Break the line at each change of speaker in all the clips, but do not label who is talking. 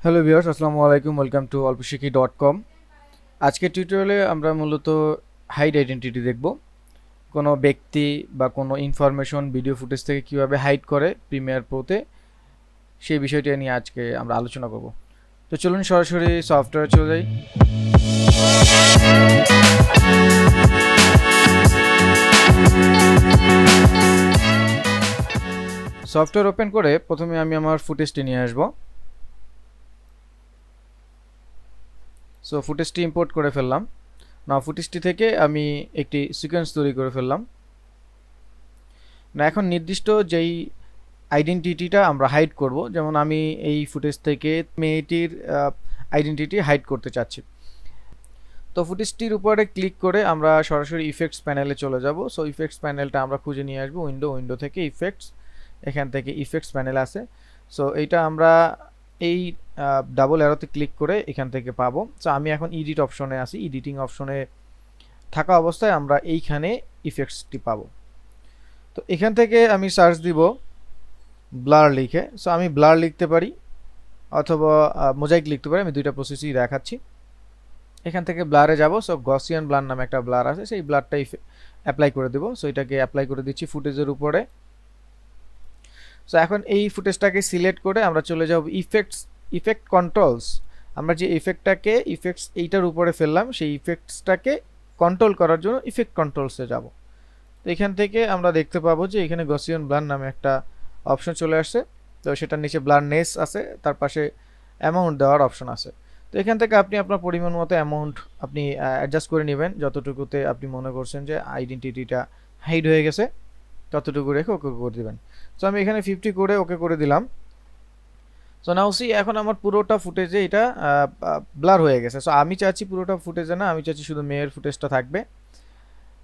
Hello viewers, আসসালামু আলাইকুম। Welcome to অল্পশিখি.com। আজকের টিউটোরিয়ালে আমরা মূলত হাইড আইডেন্টিটি দেখব। কোনো ব্যক্তি বা কোনো ইনফরমেশন ভিডিও ফুটেজ থেকে কিভাবে হাইড করে প্রিমিয়ার প্রোতে, সেই বিষয়টি নিয়ে আজকে আমরা আলোচনা করব। তো চলুন সরাসরি সফটওয়্যারে চলে যাই। সফটওয়্যার ওপেন করে প্রথমে আমি আমার ফুটেজটি নিয়ে আসব। সো ফুটেজটি ইম্পোর্ট করে ফেললাম। না, ফুটেজটি থেকে আমি একটি সিকোয়েন্স তৈরি করে ফেললাম। না, এখন নির্দিষ্ট যেই আইডেন্টিটিটা আমরা হাইড করব, যেমন আমি এই ফুটেজ থেকে মেয়েটির আইডেন্টিটি হাইড করতে চাচ্ছি। তো ফুটেজটির উপরে ক্লিক করে আমরা সরাসরি ইফেক্টস প্যানেলে চলে যাব। সো ইফেক্টস প্যানেলটা আমরা খুঁজে নিয়ে আসবো। উইন্ডো থেকে ইফেক্টস, এখান থেকে ইফেক্টস প্যানেল আছে। সো এইটা আমরা এই ডাবল অ্যারোতে ক্লিক করে এখান থেকে পাবো। সো আমি এখন এডিট অপশনে আছি। এডিটিং অপশনে থাকা অবস্থায় আমরা এইখানে ইফেক্টসটি পাবো। তো এখান থেকে আমি সার্চ দিব ব্লার লিখে। সো আমি ব্লার লিখতে পারি অথবা মোজাইক লিখতে পারি। আমি দুইটা প্রসেসই দেখাচ্ছি। এখান থেকে ব্লারে যাব। সো গসিয়ান ব্লার নামে একটা ব্লার আছে, সেই ব্লারটাই অ্যাপ্লাই করে দেব। সো এটাকে অ্যাপ্লাই করে দিচ্ছি ফুটেজের উপরে। সো এখন এই ফুটেজটাকে সিলেক্ট করে আমরা চলে যাব ইফেক্ট কন্ট্রোলস। আমরা যে ইফেক্টস এইটার উপরে ফেললাম, সেই ইফেক্টসটাকে কন্ট্রোল করার জন্য ইফেক্ট কন্ট্রোলসে যাব। তো এখান থেকে আমরা দেখতে পাবো যে এখানে গসিয়ান ব্লার নামে একটা অপশন চলে আসছে। তো সেটার নিচে ব্লারনেস আছে, তার পাশে অ্যামাউন্ট দেওয়ার অপশন আছে। তো এখান থেকে আপনি আপনার পরিমাণ মতো অ্যামাউন্ট আপনি অ্যাডজাস্ট করে নেবেন, যতটুকুতে আপনি মনে করছেন যে আইডেন্টিটিটা হাইড হয়ে গেছে ততটুকু রেখে ওকে করে দিবেন। সো আমি এখানে 50 করে ওকে করে দিলাম। সো নাও সি, এখন আমার পুরোটা ফুটেজে এটা ব্লার হয়ে গেছে। সো আমি চাচ্ছি পুরোটা ফুটেজে না, আমি চাচ্ছি শুধু মেয়ের ফুটেজটা থাকবে।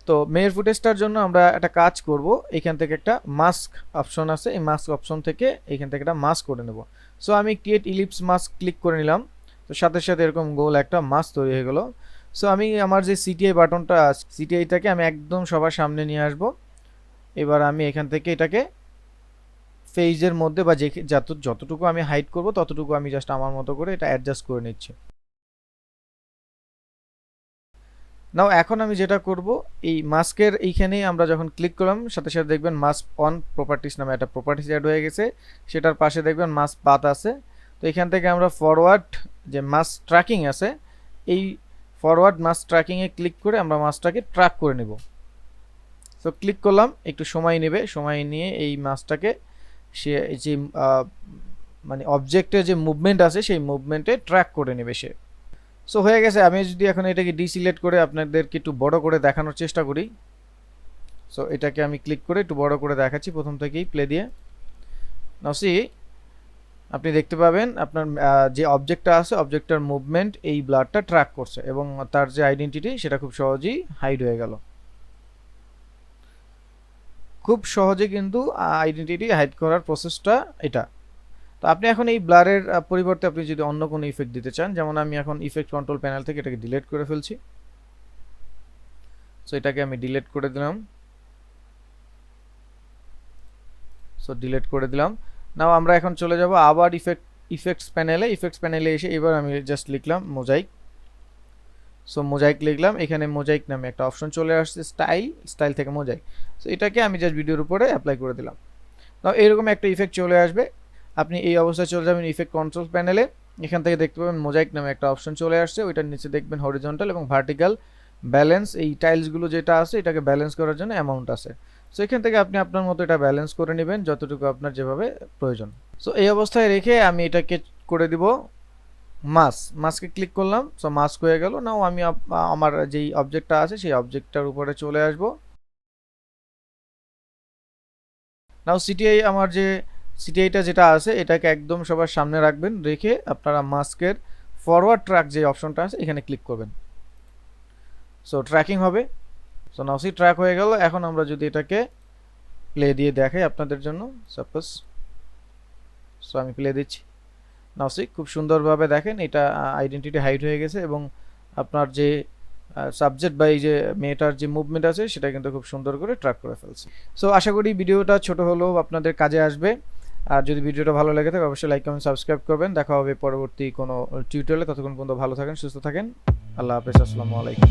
তো মেয়ের ফুটেজটার জন্য আমরা একটা কাজ করব। এখান থেকে একটা মাস্ক অপশন আছে, এই মাস্ক অপশন থেকে এখান থেকে একটা মাস্ক করে নেব। সো আমি ক্রিয়েট ইলিপস মাস্ক ক্লিক করে নিলাম। তো সাথে সাথে এরকম গোল একটা মাস্ক তৈরি হয়ে গেল। সো আমি আমার যে সিটিআই বাটনটা, সিটিআইটাকে আমি একদম সবার সামনে নিয়ে আসব। এবার আমি এখান থেকে এটাকে ফেজের মধ্যে বা যতটুকু আমি হাইড করব ততটুকু আমি জাস্ট আমার মতো করে এটা অ্যাডজাস্ট করে নিচ্ছি। নাও এখন আমি যেটা করব, এই মাস্কের এইখানেই আমরা যখন ক্লিক করলাম সাথে সাথে দেখবেন মাস্ক অন প্রপার্টিস নামে একটা প্রপার্টিস অ্যাড হয়ে গেছে। সেটার পাশে দেখবেন মাস্ক পাথ আছে। তো এখান থেকে আমরা ফরওয়ার্ড যে মাস্ক ট্র্যাকিং আছে, এই ফরওয়ার্ড মাস্ক ট্র্যাকিংয়ে ক্লিক করে আমরা মাস্কটাকে ট্র্যাক করে নেব। তো ক্লিক করলাম, একটু সময় নেবে, সময় নিয়ে এই মাস্কটাকে সে যে মানে অবজেক্টের যে মুভমেন্ট আছে সেই মুভমেন্টে ট্র্যাক করে নেবে সে। সো হয়ে গেছে। আমি যদি এখন এটাকে ডিসিলেক্ট করে আপনাদেরকে একটু বড় করে দেখানোর চেষ্টা করি। সো এটাকে আমি ক্লিক করে একটু বড় করে দেখাচ্ছি প্রথম থেকেই প্লে দিয়ে। নাও সি, আপনি দেখতে পাবেন আপনার যে অবজেক্টটা আছে অবজেক্টটার মুভমেন্ট এই ব্লারটা ট্র্যাক করছে এবং তার যে আইডেন্টিটি সেটা খুব সহজেই হাইড হয়ে গেল। খুব সহজে কিন্তু আইডেন্টিটি হাইড করার প্রসেসটা এটা। তো আপনি এখন এই ব্লারের পরিবর্তে আপনি যদি অন্য কোনো ইফেক্ট দিতে চান, যেমন আমি এখন ইফেক্ট কন্ট্রোল প্যানেল থেকে এটাকে ডিলিট করে ফেলছি। সো এটাকে আমি ডিলিট করে দিলাম। সো ডিলিট করে দিলাম। নাও আমরা এখন চলে যাব আবার ইফেক্টস প্যানেলে এসে এবার আমি জাস্ট লিখলাম মোজাইক। সো মোজাইক লিখলাম, এখানে মোজাইক নামে একটা অপশন চলে আসছে, স্টাইল থেকে মোজাইক। সো এটাকে আমি জাস্ট ভিডিওর উপরে অ্যাপ্লাই করে দিলাম। নাও এরকম একটা ইফেক্ট চলে আসবে। আপনি এই অবস্থায় চলে যাবেন ইফেক্ট কন্ট্রোল প্যানেলে। এখান থেকে দেখতে পাবেন মোজাইক নামে একটা অপশন চলে আসছে, ওইটার নিচে দেখবেন হরিজন্টাল এবং ভার্টিক্যাল ব্যালেন্স। এই টাইলসগুলো যেটা আছে এটাকে ব্যালেন্স করার জন্য অ্যামাউন্ট আছে। সো এখান থেকে আপনি আপনার মতো এটা ব্যালেন্স করে নেবেন যতটুকু আপনার যেভাবে প্রয়োজন। সো এই অবস্থায় রেখে আমি এটাকে করে দিব মাস্কে ক্লিক করলাম। সো মাস্ক হয়ে গেল। নাও আমি আমার যেই অবজেক্টটা আছে সেই অবজেক্টটার উপরে চলে আসব। নাও আমার যে সিটিআইটা যেটা আছে এটাকে একদম সবার সামনে রাখবেন, রেখে আপনারা মাস্কের ফরওয়ার্ড ট্র্যাক যে অপশনটা আছে এখানে ক্লিক করবেন। সো ট্র্যাকিং হবে। সো নাও সি ট্র্যাক হয়ে গেল। এখন আমরা যদি এটাকে প্লে দিয়ে দেখাই আপনাদের জন্য, সাপোজ। সো আমি প্লে দিচ্ছি। নাও সি খুব সুন্দরভাবে দেখেন এটা আইডেন্টিটি হাইড হয়ে গেছে এবং আপনার যে সাবজেক্ট বা এই যে মেয়েটার যে মুভমেন্ট আছে সেটা কিন্তু খুব সুন্দর করে ট্র্যাক করে ফেলছে। সো আশা করি ভিডিওটা ছোট হলেও আপনাদের কাজে আসবে। আর যদি ভিডিওটা ভালো লেগে থাকে অবশ্যই লাইক কমেন্ট সাবস্ক্রাইব করবেন। দেখা হবে পরবর্তী কোনো টিউটোরিয়ালে। ততক্ষণ পর্যন্ত ভালো থাকেন, সুস্থ থাকেন। আল্লাহ হাফেজ, আসসালামু আলাইকুম।